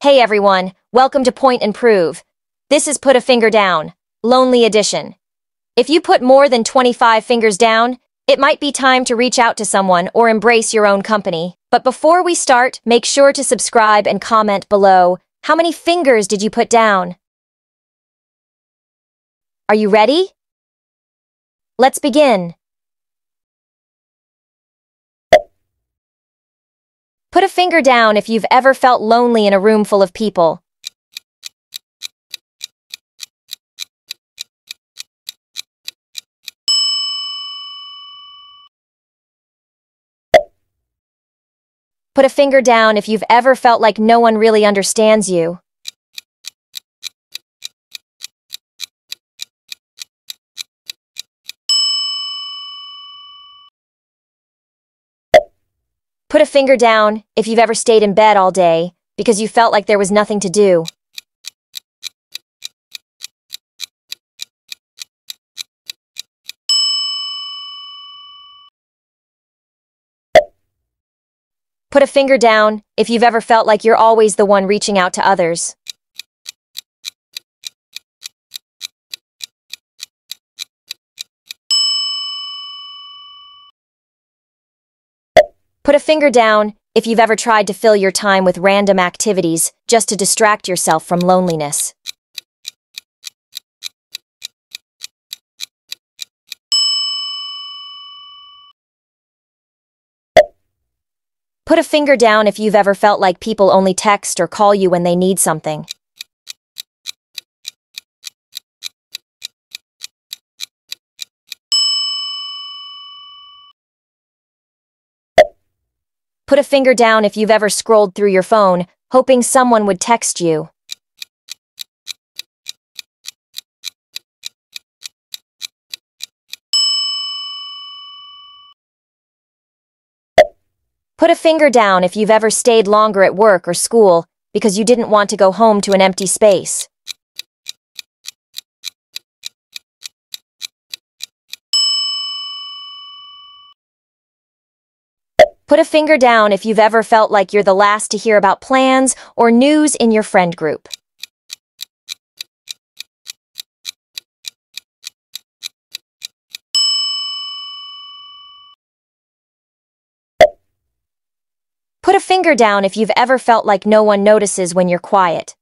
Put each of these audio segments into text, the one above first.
Hey everyone, welcome to Point and Prove. This is Put a Finger Down, Lonely Edition. If you put more than 25 fingers down, it might be time to reach out to someone or embrace your own company. But before we start, make sure to subscribe and comment below. How many fingers did you put down? Are you ready? Let's begin. Put a finger down if you've ever felt lonely in a room full of people. Put a finger down if you've ever felt like no one really understands you. Put a finger down if you've ever stayed in bed all day because you felt like there was nothing to do. Put a finger down if you've ever felt like you're always the one reaching out to others. Put a finger down if you've ever tried to fill your time with random activities just to distract yourself from loneliness. Put a finger down if you've ever felt like people only text or call you when they need something. Put a finger down if you've ever scrolled through your phone, hoping someone would text you. Put a finger down if you've ever stayed longer at work or school because you didn't want to go home to an empty space. Put a finger down if you've ever felt like you're the last to hear about plans or news in your friend group. Put a finger down if you've ever felt like no one notices when you're quiet.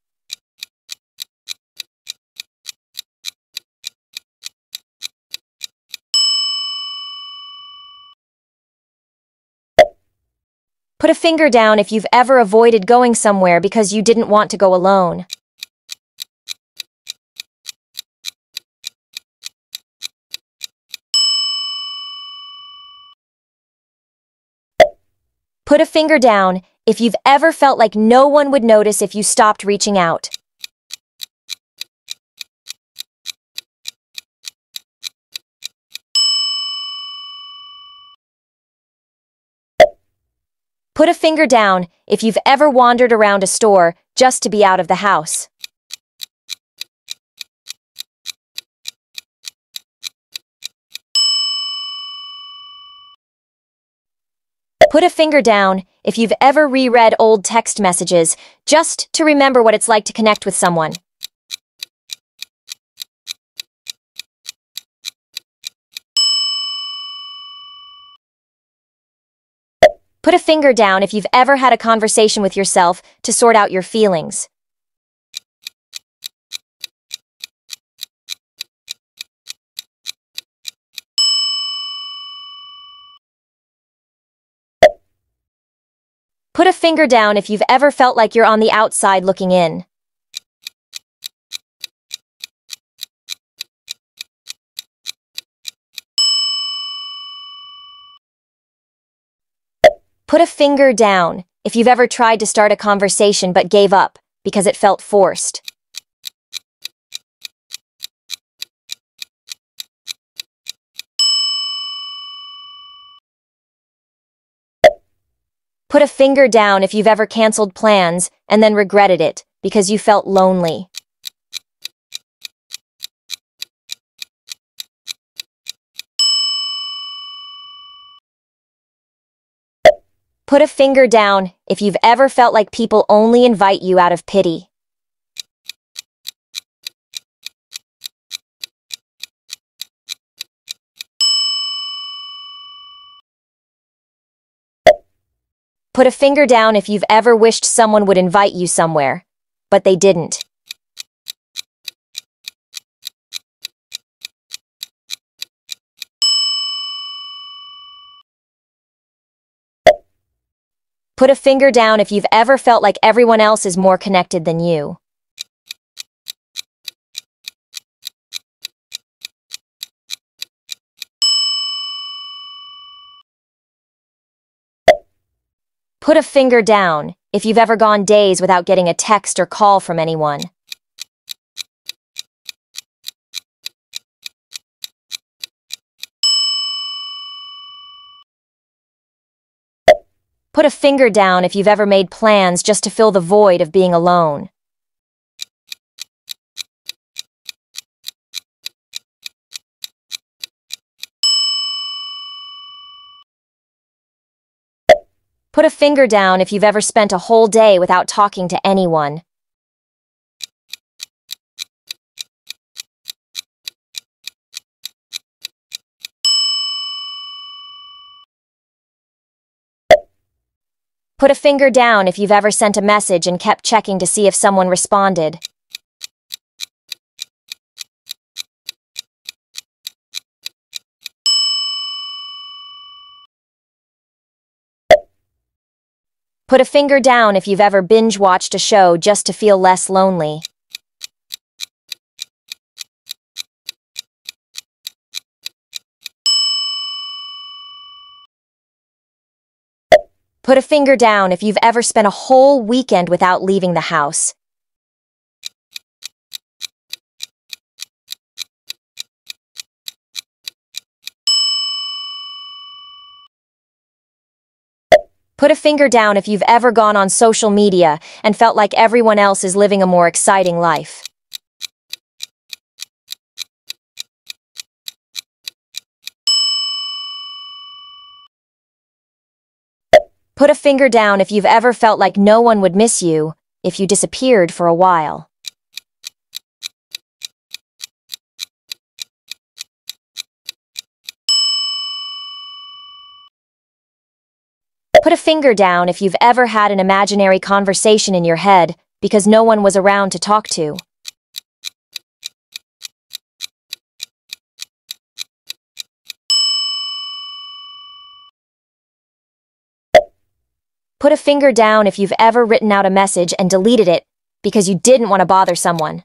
Put a finger down if you've ever avoided going somewhere because you didn't want to go alone. Put a finger down if you've ever felt like no one would notice if you stopped reaching out. Put a finger down if you've ever wandered around a store just to be out of the house. Put a finger down if you've ever reread old text messages just to remember what it's like to connect with someone. Put a finger down if you've ever had a conversation with yourself to sort out your feelings. Put a finger down if you've ever felt like you're on the outside looking in. Put a finger down if you've ever tried to start a conversation but gave up because it felt forced. Put a finger down if you've ever canceled plans and then regretted it because you felt lonely. Put a finger down if you've ever felt like people only invite you out of pity. Put a finger down if you've ever wished someone would invite you somewhere, but they didn't. Put a finger down if you've ever felt like everyone else is more connected than you. Put a finger down if you've ever gone days without getting a text or call from anyone. Put a finger down if you've ever made plans just to fill the void of being alone. Put a finger down if you've ever spent a whole day without talking to anyone. Put a finger down if you've ever sent a message and kept checking to see if someone responded. Put a finger down if you've ever binge-watched a show just to feel less lonely. Put a finger down if you've ever spent a whole weekend without leaving the house. Put a finger down if you've ever gone on social media and felt like everyone else is living a more exciting life. Put a finger down if you've ever felt like no one would miss you if you disappeared for a while. Put a finger down if you've ever had an imaginary conversation in your head because no one was around to talk to. Put a finger down if you've ever written out a message and deleted it because you didn't want to bother someone.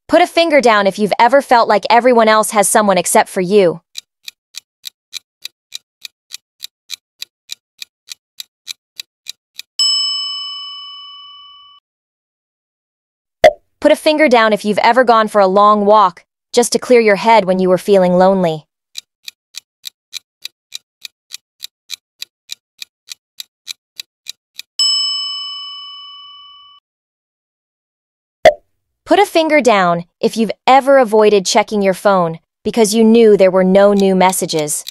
Put a finger down if you've ever felt like everyone else has someone except for you. Put a finger down if you've ever gone for a long walk just to clear your head when you were feeling lonely. Put a finger down if you've ever avoided checking your phone because you knew there were no new messages.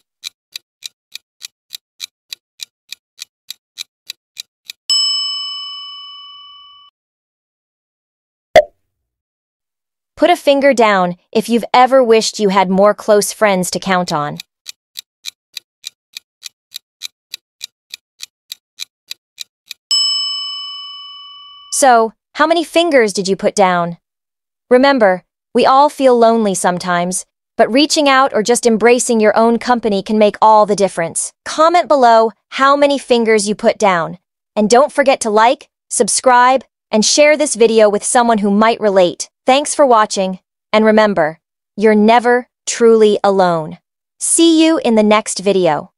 Put a finger down if you've ever wished you had more close friends to count on. So, how many fingers did you put down? Remember, we all feel lonely sometimes, but reaching out or just embracing your own company can make all the difference. Comment below how many fingers you put down, and don't forget to like, subscribe, and share this video with someone who might relate. Thanks for watching, and remember, you're never truly alone. See you in the next video.